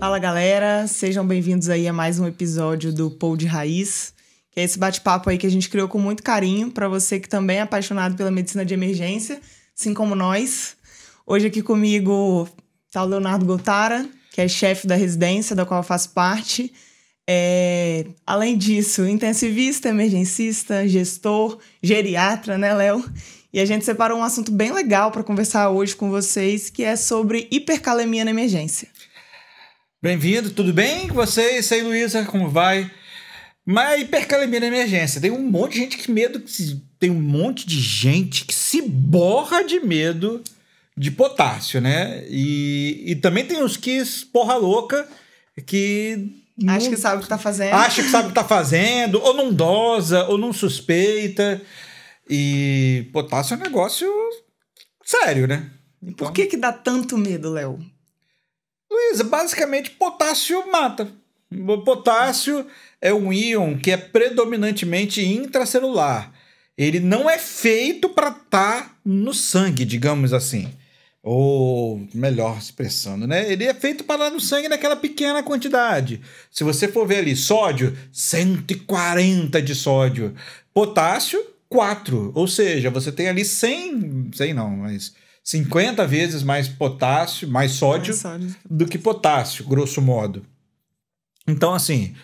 Fala galera, sejam bem-vindos aí a mais um episódio do Pou de Raiz, que é esse bate-papo aí que a gente criou com muito carinho para você que também é apaixonado pela medicina de emergência, assim como nós. Hoje aqui comigo tá o Leonardo Goltara, que é chefe da residência da qual eu faço parte. Além disso, intensivista, emergencista, gestor, geriatra, né, Léo? E a gente separou um assunto bem legal para conversar hoje com vocês, que é sobre hipercalemia na emergência. Bem-vindo, tudo bem com vocês? Sei, Luísa, como vai? Mas hipercalemia na emergência. Tem um monte de gente tem um monte de gente que se borra de medo de potássio, né? E também tem os que porra louca que acha que sabe o que tá fazendo. Acha que sabe o que tá fazendo, ou não dosa, ou não suspeita. E potássio é um negócio sério, né? Então... Por que dá tanto medo, Léo? Luísa, basicamente potássio mata. O potássio é um íon que é predominantemente intracelular. Ele não é feito para estar no sangue, digamos assim. Ou melhor expressando, né? Ele é feito para estar no sangue naquela pequena quantidade. Se você for ver ali, sódio, 140 de sódio. Potássio, 4. Ou seja, você tem ali 50 vezes mais potássio, mais sódio do que potássio, grosso modo. Então, assim,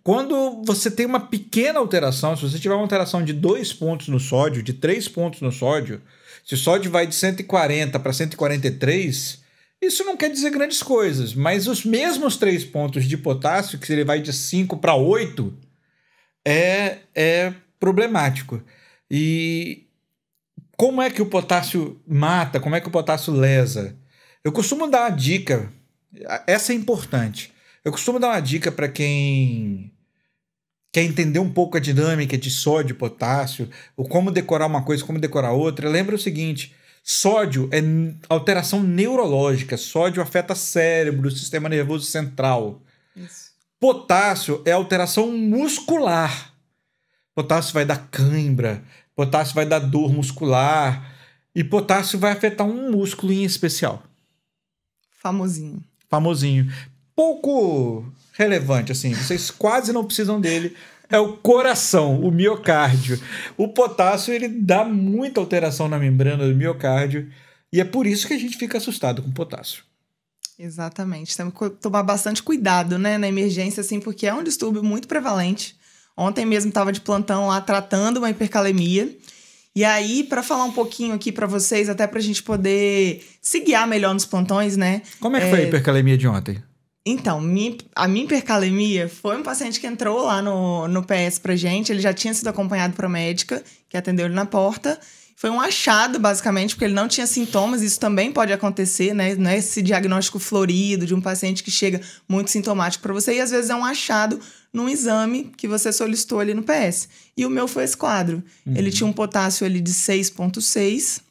quando você tem uma pequena alteração, se você tiver uma alteração de 2 pontos no sódio, de 3 pontos no sódio, se o sódio vai de 140 para 143, isso não quer dizer grandes coisas, mas os mesmos 3 pontos de potássio, que ele vai de 5 para 8, é problemático. E como é que o potássio mata? Como é que o potássio lesa? Eu costumo dar uma dica, essa é importante. Eu costumo dar uma dica para quem quer entender um pouco a dinâmica de sódio e potássio, ou como decorar uma coisa, como decorar outra. Lembra o seguinte, sódio é alteração neurológica, sódio afeta cérebro, sistema nervoso central. Isso. Potássio é alteração muscular. Potássio vai dar cãibra, potássio vai dar dor muscular e potássio vai afetar um músculo em especial. Famosinho. Pouco relevante, assim. Vocês quase não precisam dele. É o coração, o miocárdio. O potássio, ele dá muita alteração na membrana do miocárdio e é por isso que a gente fica assustado com potássio. Exatamente. Temos que tomar bastante cuidado, né, na emergência, assim, porque é um distúrbio muito prevalente. Ontem mesmo estava de plantão lá tratando uma hipercalemia. E aí, para falar um pouquinho aqui para vocês, até para a gente poder se guiar melhor nos plantões, né? Como é que foi a hipercalemia de ontem? Então, a minha hipercalemia foi um paciente que entrou lá no PS pra gente. Ele já tinha sido acompanhado por médica, que atendeu ele na porta. Foi um achado, basicamente, porque ele não tinha sintomas. Isso também pode acontecer, né? Não é esse diagnóstico florido de um paciente que chega muito sintomático para você. E às vezes é um achado num exame que você solicitou ali no PS. E o meu foi esse quadro. Ele tinha um potássio ali de 6,6.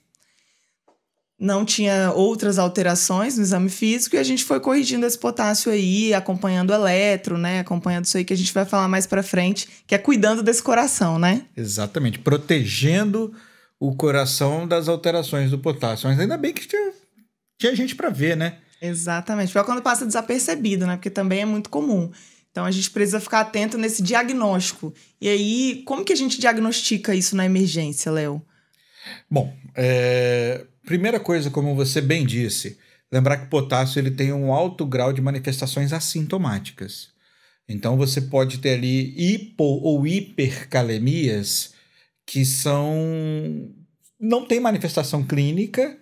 Não tinha outras alterações no exame físico. E a gente foi corrigindo esse potássio aí, acompanhando o eletro, né? Acompanhando isso aí que a gente vai falar mais para frente, que é cuidando desse coração, né? Exatamente. Protegendo o coração das alterações do potássio. Mas ainda bem que tinha gente para ver, né? Exatamente. Foi quando passa desapercebido, né? Porque também é muito comum. Então, a gente precisa ficar atento nesse diagnóstico. E aí, como que a gente diagnostica isso na emergência, Léo? Bom, primeira coisa, como você bem disse, lembrar que o potássio ele tem um alto grau de manifestações assintomáticas. Então, você pode ter ali hipo ou hipercalemias que não tem manifestação clínica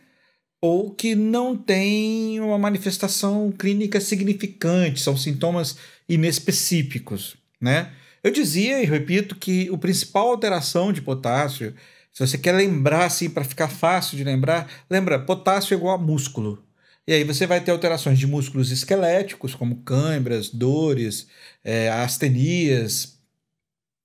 ou que não tem uma manifestação clínica significante, são sintomas inespecíficos, né? Eu dizia e repito que a principal alteração de potássio, se você quer lembrar assim para ficar fácil de lembra, potássio é igual a músculo. E aí você vai ter alterações de músculos esqueléticos, como câimbras, dores, astenias,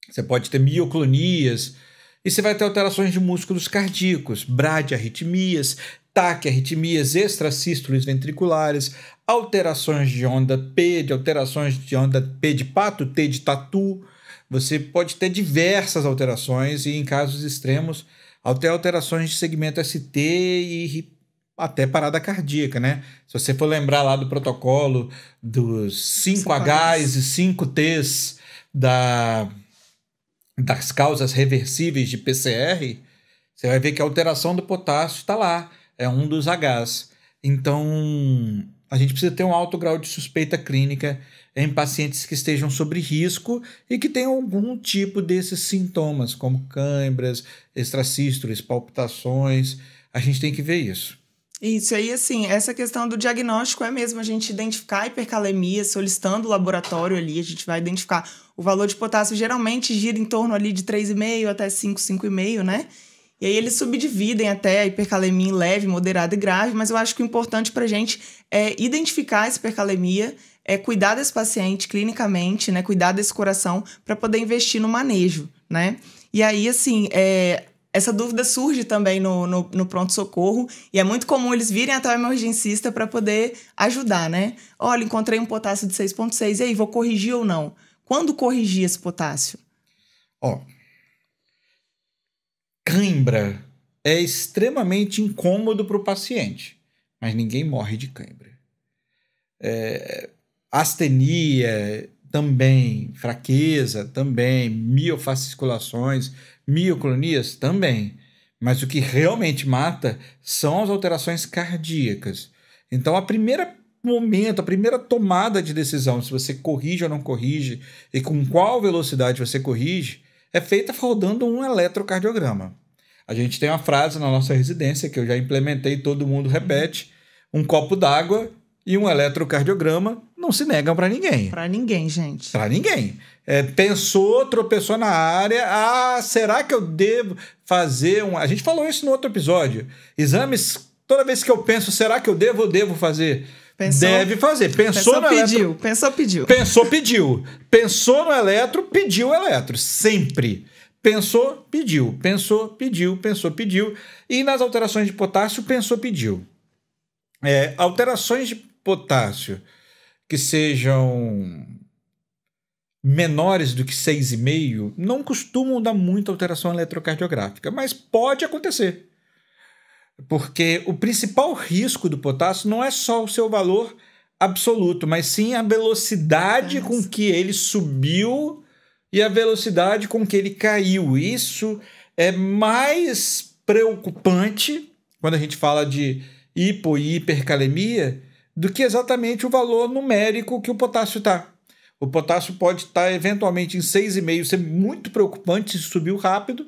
você pode ter mioclonias, e você vai ter alterações de músculos cardíacos, bradiarritmias, taquiarritmias, extrasístoles ventriculares, alterações de onda P, alterações de onda P de pato, T de tatu. Você pode ter diversas alterações e, em casos extremos, até alterações de segmento ST e até parada cardíaca, né? Se você for lembrar lá do protocolo dos 5Hs e 5Ts das causas reversíveis de PCR, você vai ver que a alteração do potássio está lá, é um dos Hs. Então, a gente precisa ter um alto grau de suspeita clínica em pacientes que estejam sob risco e que tenham algum tipo desses sintomas, como câimbras, extrasístoles, palpitações. A gente tem que ver isso. Isso aí, assim, essa questão do diagnóstico é mesmo a gente identificar a hipercalemia, solicitando o laboratório ali, a gente vai identificar o valor de potássio, geralmente gira em torno ali de 3,5 até 5, 5,5, né? E aí eles subdividem até a hipercalemia em leve, moderada e grave, mas eu acho que o importante pra gente é identificar essa hipercalemia, cuidar desse paciente clinicamente, né? Cuidar desse coração para poder investir no manejo, né? E aí, assim, essa dúvida surge também no pronto-socorro e é muito comum eles virem até o emergencista para poder ajudar, né? Olha, encontrei um potássio de 6,6, e aí, vou corrigir ou não? Quando corrigir esse potássio? Cãibra é extremamente incômodo para o paciente, mas ninguém morre de cãibra. Astenia também, fraqueza também, miofasciculações, mioclonias também. Mas o que realmente mata são as alterações cardíacas. Então, a primeira tomada de decisão, se você corrige ou não corrige, e com qual velocidade você corrige, é feita rodando um eletrocardiograma. A gente tem uma frase na nossa residência que eu já implementei, todo mundo repete: um copo d'água e um eletrocardiograma não se negam para ninguém. Para ninguém, gente. Para ninguém. Pensou, tropeçou na área. Será que eu devo fazer um... A gente falou isso no outro episódio. Exames, toda vez que eu penso, será que eu devo fazer? Deve fazer. Pensou no eletro... pediu. Pensou, pediu. Pensou no eletro, pediu o eletro. Sempre. Pensou, pediu. Pensou, pediu. Pensou, pediu. E nas alterações de potássio, pensou, pediu. Alterações de potássio que sejam menores do que 6,5 não costumam dar muita alteração eletrocardiográfica, mas pode acontecer. Porque o principal risco do potássio não é só o seu valor absoluto, mas sim a velocidade com que ele subiu e a velocidade com que ele caiu. Isso é mais preocupante quando a gente fala de hipo e hipercalemia do que exatamente o valor numérico que o potássio está. O potássio pode estar eventualmente em 6,5, ser muito preocupante se subiu rápido,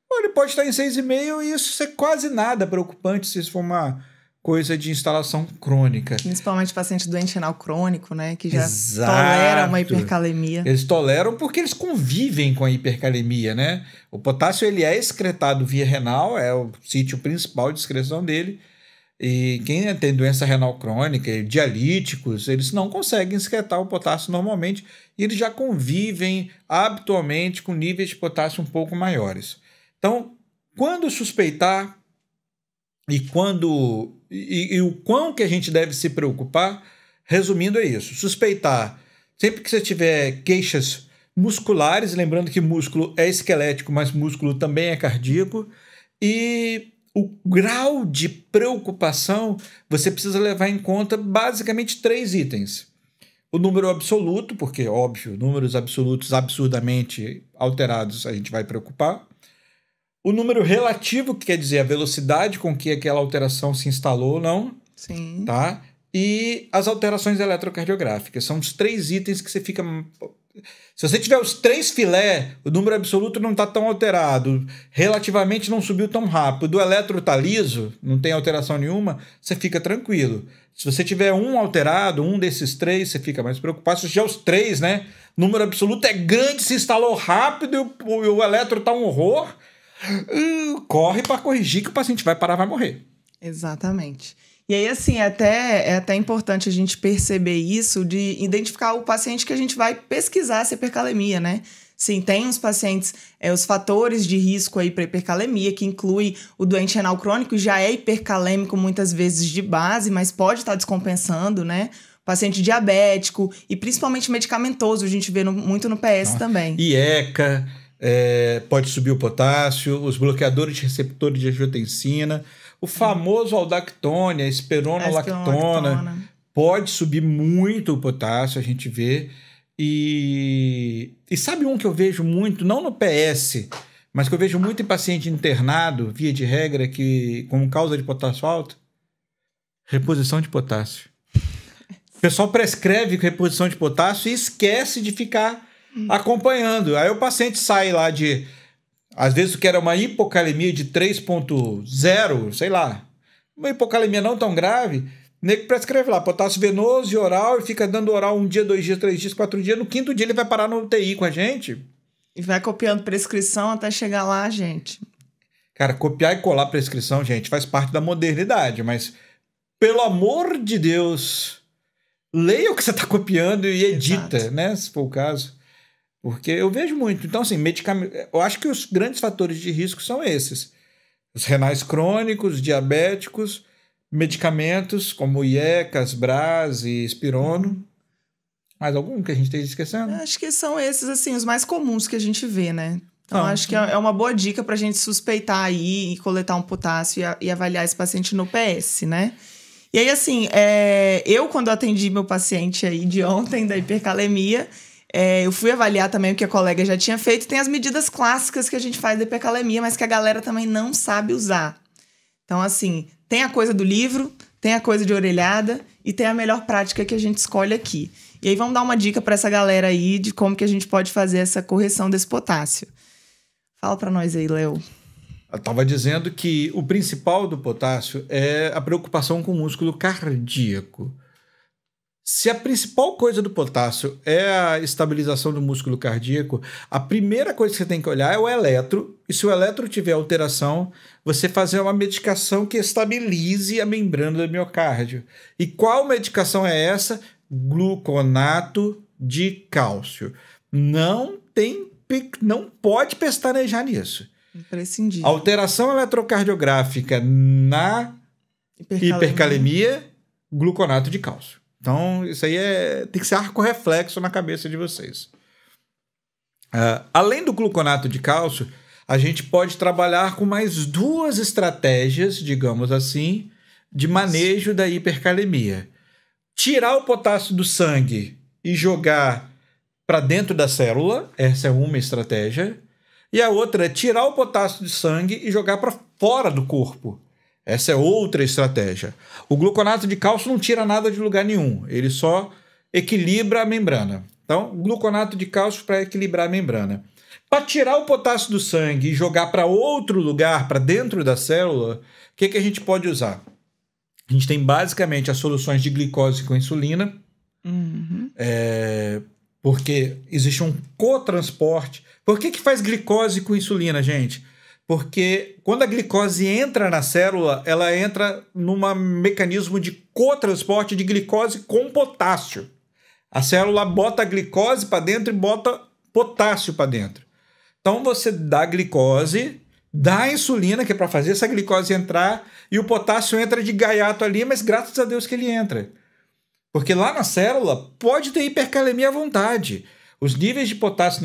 ou ele pode estar em 6,5 e isso ser quase nada preocupante se isso for uma coisa de instalação crônica. Principalmente paciente doente renal crônico, né? Que já tolera uma hipercalemia. Eles toleram porque eles convivem com a hipercalemia, né? O potássio ele é excretado via renal, é o sítio principal de excreção dele. E quem tem doença renal crônica, dialíticos, eles não conseguem excretar o potássio normalmente e eles já convivem habitualmente com níveis de potássio um pouco maiores. Então, quando suspeitar e o quão que a gente deve se preocupar, resumindo é isso. Suspeitar, sempre que você tiver queixas musculares, lembrando que músculo é esquelético, mas músculo também é cardíaco, e o grau de preocupação, você precisa levar em conta basicamente 3 itens. O número absoluto, porque, óbvio, números absolutos absurdamente alterados a gente vai preocupar. O número relativo, que quer dizer a velocidade com que aquela alteração se instalou ou não. Sim. Tá? E as alterações eletrocardiográficas. São os 3 itens que você fica... Se você tiver os 3 filé, o número absoluto não está tão alterado, relativamente não subiu tão rápido, o eletro está liso, não tem alteração nenhuma, você fica tranquilo. Se você tiver um alterado, um desses 3, você fica mais preocupado. Se você tiver os 3, né? O número absoluto é grande, se instalou rápido e o eletro está um horror, corre para corrigir que o paciente vai parar, vai morrer. Exatamente. E aí, assim, é até importante a gente perceber isso, de identificar o paciente que a gente vai pesquisar essa hipercalemia, né? Sim, tem uns pacientes, os fatores de risco aí para hipercalemia, que inclui o doente renal crônico, já é hipercalêmico muitas vezes de base, mas pode estar descompensando, né? Paciente diabético e principalmente medicamentoso, a gente vê muito no PS também. IECA, pode subir o potássio, os bloqueadores de receptores de angiotensina, o famoso aldactone, a esperonolactona, pode subir muito o potássio, a gente vê. E sabe um que eu vejo muito, não no PS, mas que eu vejo muito em paciente internado, via de regra, que como causa de potássio alto? Reposição de potássio. O pessoal prescreve reposição de potássio e esquece de ficar acompanhando. Aí o paciente sai lá de... Às vezes o que era uma hipocalemia de 3.0, sei lá. Uma hipocalemia não tão grave. O nego prescreve lá potássio venoso e oral e fica dando oral 1 dia, 2 dias, 3 dias, 4 dias. No 5º dia ele vai parar no UTI com a gente. E vai copiando prescrição até chegar lá, gente. Cara, copiar e colar prescrição, gente, faz parte da modernidade. Mas, pelo amor de Deus, leia o que você está copiando e edita, exato, né? Se for o caso. Porque eu vejo muito. Então, assim, medicamento... Eu acho que os grandes fatores de risco são esses. Os renais crônicos, diabéticos, medicamentos como IECAS, BRAS e Espirono. Mais algum que a gente esteja esquecendo? Acho que são esses, assim, os mais comuns que a gente vê, né? Então, acho que é uma boa dica para a gente suspeitar aí e coletar um potássio e avaliar esse paciente no PS, né? E aí, assim, eu quando atendi meu paciente aí de ontem da hipercalemia... eu fui avaliar também o que a colega já tinha feito. Tem as medidas clássicas que a gente faz da hipercalemia, mas que a galera também não sabe usar. Então, assim, tem a coisa do livro, tem a coisa de orelhada e tem a melhor prática que a gente escolhe aqui. E aí vamos dar uma dica para essa galera aí de como que a gente pode fazer essa correção desse potássio. Fala para nós aí, Léo. Eu estava dizendo que o principal do potássio é a preocupação com o músculo cardíaco. Se a principal coisa do potássio é a estabilização do músculo cardíaco, a primeira coisa que você tem que olhar é o eletro. E se o eletro tiver alteração, você fazer uma medicação que estabilize a membrana do miocárdio. E qual medicação é essa? Gluconato de cálcio. Não pode pestanejar nisso. Imprescindível. Alteração eletrocardiográfica na hipercalemia, gluconato de cálcio. Então, isso aí tem que ser arco-reflexo na cabeça de vocês. Além do gluconato de cálcio, a gente pode trabalhar com mais 2 estratégias, digamos assim, de manejo da hipercalemia. Tirar o potássio do sangue e jogar para dentro da célula, essa é uma estratégia. E a outra é tirar o potássio do sangue e jogar para fora do corpo. Essa é outra estratégia. O gluconato de cálcio não tira nada de lugar nenhum. Ele só equilibra a membrana. Então, gluconato de cálcio para equilibrar a membrana. Para tirar o potássio do sangue e jogar para outro lugar, para dentro da célula, o que a gente pode usar? A gente tem basicamente as soluções de glicose com insulina. Uhum. Porque existe um cotransporte. Por que faz glicose com insulina, gente? Porque quando a glicose entra na célula, ela entra num mecanismo de cotransporte de glicose com potássio. A célula bota a glicose para dentro e bota potássio para dentro. Então você dá a glicose, dá a insulina, que é para fazer essa glicose entrar, e o potássio entra de gaiato ali, mas graças a Deus que ele entra. Porque lá na célula pode ter hipercalemia à vontade. Os níveis de potássio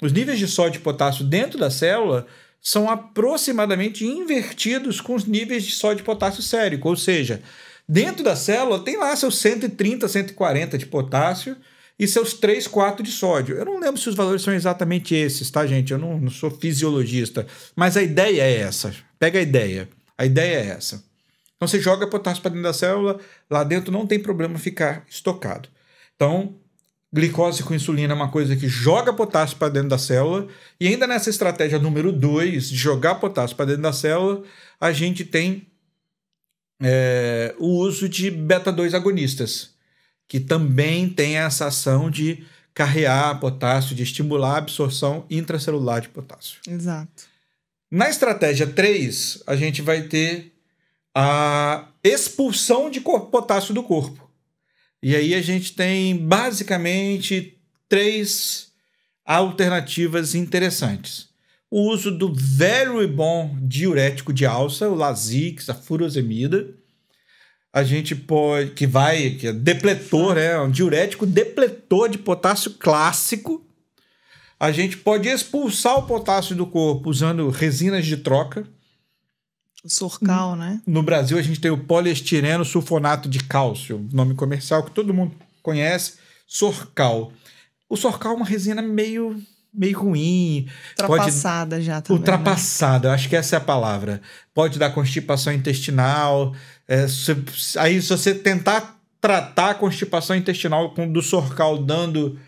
os níveis de sódio e potássio dentro da célula são aproximadamente invertidos com os níveis de sódio e potássio sérico. Ou seja, dentro da célula tem lá seus 130, 140 de potássio e seus 3, 4 de sódio. Eu não lembro se os valores são exatamente esses, tá, gente? Eu não sou fisiologista. Mas a ideia é essa. Pega a ideia. A ideia é essa. Então você joga potássio para dentro da célula, lá dentro não tem problema ficar estocado. Então, glicose com insulina é uma coisa que joga potássio para dentro da célula, e ainda nessa estratégia número 2, de jogar potássio para dentro da célula, a gente tem o uso de beta-2 agonistas, que também tem essa ação de carrear potássio, de estimular a absorção intracelular de potássio. Exato. Na estratégia 3, a gente vai ter a expulsão de potássio do corpo. E aí a gente tem basicamente 3 alternativas interessantes. O uso do velho e bom diurético de alça, o Lasix, a furosemida. A gente pode, que é depletor, um diurético depletor de potássio clássico. A gente pode expulsar o potássio do corpo usando resinas de troca. O Sorcal, né? No Brasil, a gente tem o poliestireno sulfonato de cálcio, nome comercial que todo mundo conhece, Sorcal. O Sorcal é uma resina meio ruim. Ultrapassada já também. Ultrapassada, né? Acho que essa é a palavra. Pode dar constipação intestinal. Aí, se você tentar tratar a constipação intestinal do Sorcal dando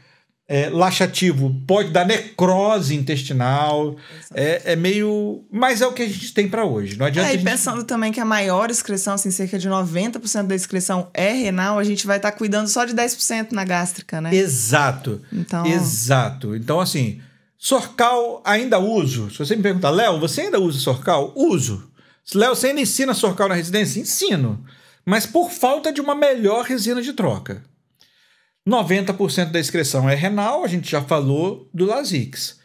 laxativo, pode dar necrose intestinal. É meio... Mas é o que a gente tem para hoje. Não adianta. E pensando também que a maior excreção, assim, cerca de 90% da excreção é renal, a gente vai estar cuidando só de 10% na gástrica, né? Exato. Exato. Então, assim, Sorcal ainda uso. Se você me perguntar, Léo, você ainda usa Sorcal? Uso. Léo, você ainda ensina Sorcal na residência? Ensino. Mas por falta de uma melhor resina de troca. 90% da excreção é renal, a gente já falou do Lasix.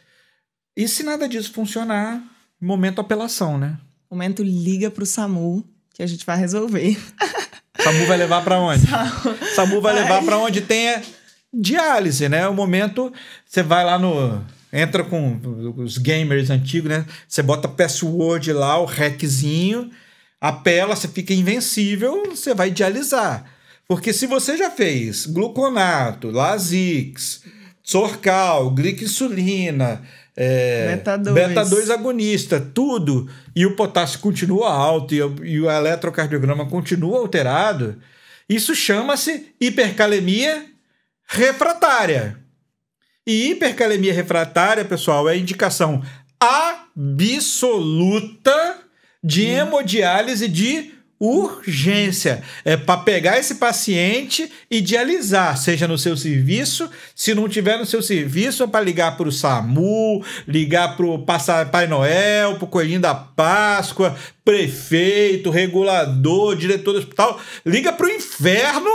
E se nada disso funcionar, momento apelação, né? Momento liga pro SAMU, que a gente vai resolver. SAMU vai levar para onde? SAMU vai levar para onde tenha diálise, né? O momento, você vai lá entra com os gamers antigos, né? Você bota password lá, o hackzinho, apela, você fica invencível, você vai dialisar. Porque se você já fez gluconato, Lasix, Sorcal, glicinsulina, beta-2 agonista, tudo, e o potássio continua alto e o eletrocardiograma continua alterado, isso chama-se hipercalemia refratária. E hipercalemia refratária, pessoal, é indicação absoluta de hemodiálise de urgência. É para pegar esse paciente e dialisar, seja no seu serviço. Se não tiver no seu serviço, é para ligar para o SAMU, ligar para o Pai Noel, para o Coelhinho da Páscoa, prefeito, regulador, diretor do hospital. Liga para o inferno,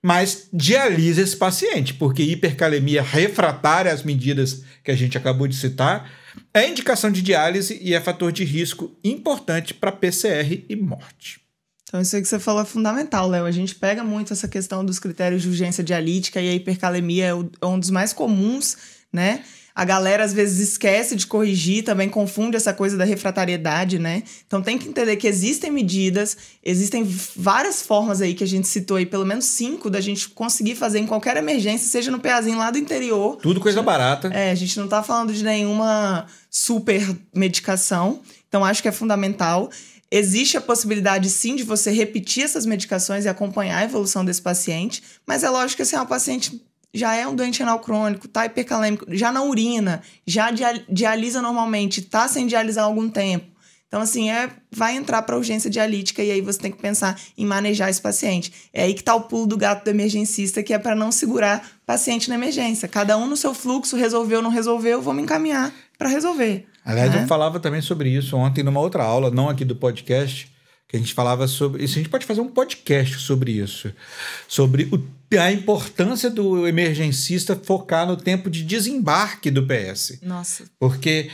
mas dialisa esse paciente, porque hipercalemia refratária, as medidas que a gente acabou de citar, é indicação de diálise e é fator de risco importante para PCR e morte. Então, isso aí que você falou é fundamental, Léo. A gente pega muito essa questão dos critérios de urgência dialítica e a hipercalemia é um dos mais comuns, né? A galera, às vezes, esquece de corrigir, também confunde essa coisa da refratariedade, né? Então, tem que entender que existem medidas, existem várias formas aí que a gente citou aí, pelo menos 5, da gente conseguir fazer em qualquer emergência, seja no PAzinho lá do interior. Tudo coisa barata. A gente não tá falando de nenhuma super medicação. Então, acho que é fundamental. Existe a possibilidade, sim, de você repetir essas medicações e acompanhar a evolução desse paciente, mas é lógico que se é um paciente já é um doente renal crônico, tá hipercalêmico, já não urina, já dialisa normalmente, tá sem dialisar há algum tempo. Então, assim, vai entrar para urgência dialítica e aí você tem que pensar em manejar esse paciente. É aí que tá o pulo do gato do emergencista, que é para não segurar paciente na emergência. Cada um no seu fluxo, resolveu, não resolveu, vamos encaminhar para resolver. Aliás, eu falava também sobre isso ontem numa outra aula, não aqui do podcast, que a gente falava sobre isso. A gente pode fazer um podcast sobre isso, sobre a importância do emergencista focar no tempo de desembarque do PS. Nossa. Porque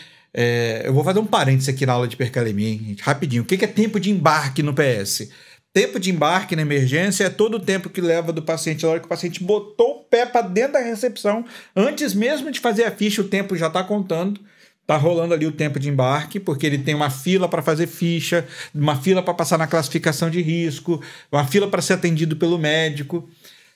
eu vou fazer um parênteses aqui na aula de hipercalemia, hein, gente, rapidinho. O que é tempo de embarque no PS? Tempo de embarque na emergência é todo o tempo que leva do paciente, na hora que o paciente botou o pé para dentro da recepção, antes mesmo de fazer a ficha, o tempo já está contando. Tá rolando ali o tempo de embarque, porque ele tem uma fila para fazer ficha, uma fila para passar na classificação de risco, uma fila para ser atendido pelo médico.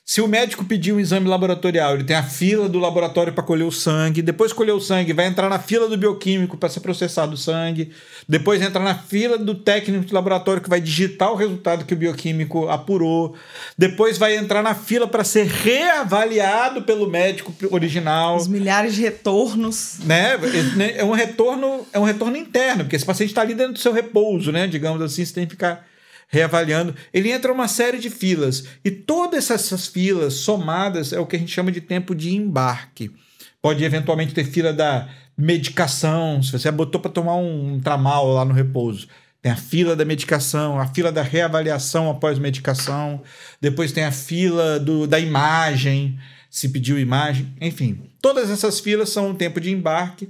Se o médico pedir um exame laboratorial, ele tem a fila do laboratório para colher o sangue, depois colher o sangue, vai entrar na fila do bioquímico para ser processado o sangue, depois entra na fila do técnico de laboratório que vai digitar o resultado que o bioquímico apurou, depois vai entrar na fila para ser reavaliado pelo médico original. Os milhares de retornos. Né? É um retorno interno, porque esse paciente está ali dentro do seu repouso, né? Digamos assim, você tem que ficar reavaliando. Ele entra uma série de filas e todas essas filas somadas é o que a gente chama de tempo de embarque. Pode eventualmente ter fila da medicação, se você botou para tomar um tramal lá no repouso. Tem a fila da medicação, a fila da reavaliação após medicação, depois tem a fila da imagem, se pediu imagem, enfim. Todas essas filas são um tempo de embarque.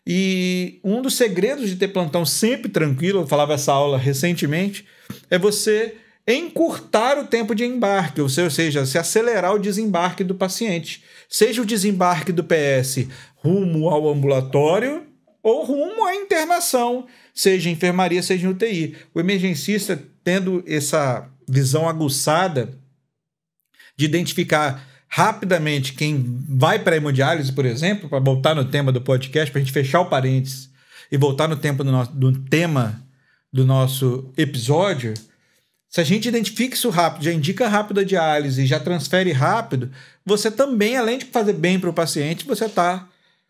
E um dos segredos de ter plantão sempre tranquilo, eu falava essa aula recentemente, é você encurtar o tempo de embarque, ou seja, se acelerar o desembarque do paciente. Seja o desembarque do PS rumo ao ambulatório ou rumo à internação, seja em enfermaria, seja em UTI. O emergencista, tendo essa visão aguçada de identificar rapidamente quem vai para a hemodiálise, por exemplo, para voltar no tema do podcast, para a gente fechar o parênteses e voltar no tema do nosso episódio, se a gente identifica isso rápido, já indica rápido a diálise, já transfere rápido, você também, além de fazer bem para o paciente, você está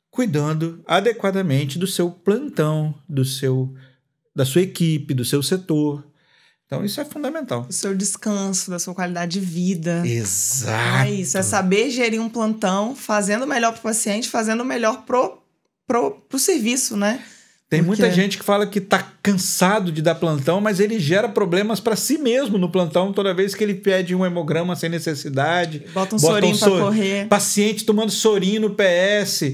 cuidando adequadamente do seu plantão, da sua equipe, do seu setor. Então, isso é fundamental. O seu descanso, da sua qualidade de vida. Exato. É isso, é saber gerir um plantão, fazendo o melhor para o paciente, fazendo o melhor pro serviço, né? Tem muita gente que fala que está cansado de dar plantão, mas ele gera problemas para si mesmo no plantão toda vez que ele pede um hemograma sem necessidade. Bota um sorinho para correr. Paciente tomando sorinho no PS,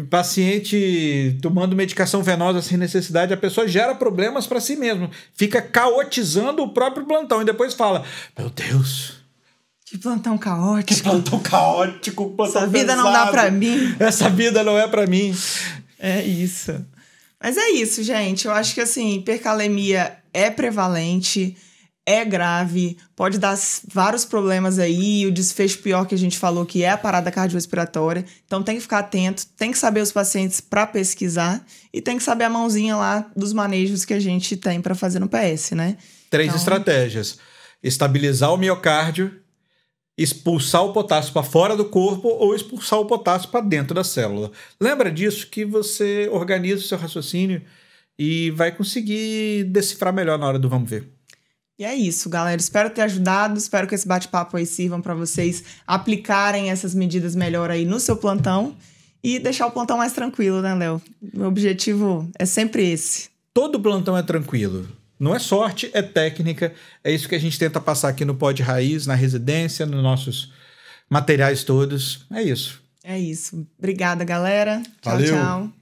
paciente tomando medicação venosa sem necessidade. A pessoa gera problemas para si mesmo. Fica caotizando o próprio plantão e depois fala, meu Deus... Que plantão caótico. Que plantão caótico. Plantão Essa vida pesado. não dá para mim. Essa vida não é para mim. É isso. Mas é isso, gente. Eu acho que, assim, hipercalemia é prevalente, é grave, pode dar vários problemas aí. O desfecho pior que a gente falou, que é a parada cardiorrespiratória. Então, tem que ficar atento, tem que saber os pacientes para pesquisar e tem que saber a mãozinha lá dos manejos que a gente tem para fazer no PS, né? 3 estratégias. Estabilizar o miocárdio, expulsar o potássio para fora do corpo ou expulsar o potássio para dentro da célula. Lembra disso que você organiza o seu raciocínio e vai conseguir decifrar melhor na hora do vamos ver. E é isso, galera. Espero ter ajudado, espero que esse bate-papo aí sirvam para vocês aplicarem essas medidas melhor aí no seu plantão e deixar o plantão mais tranquilo, né, Léo? Meu objetivo é sempre esse. Todo plantão é tranquilo. Não é sorte, é técnica. É isso que a gente tenta passar aqui no Pod Raiz, na residência, nos nossos materiais todos. É isso. É isso. Obrigada, galera. Tchau, Valeu. tchau.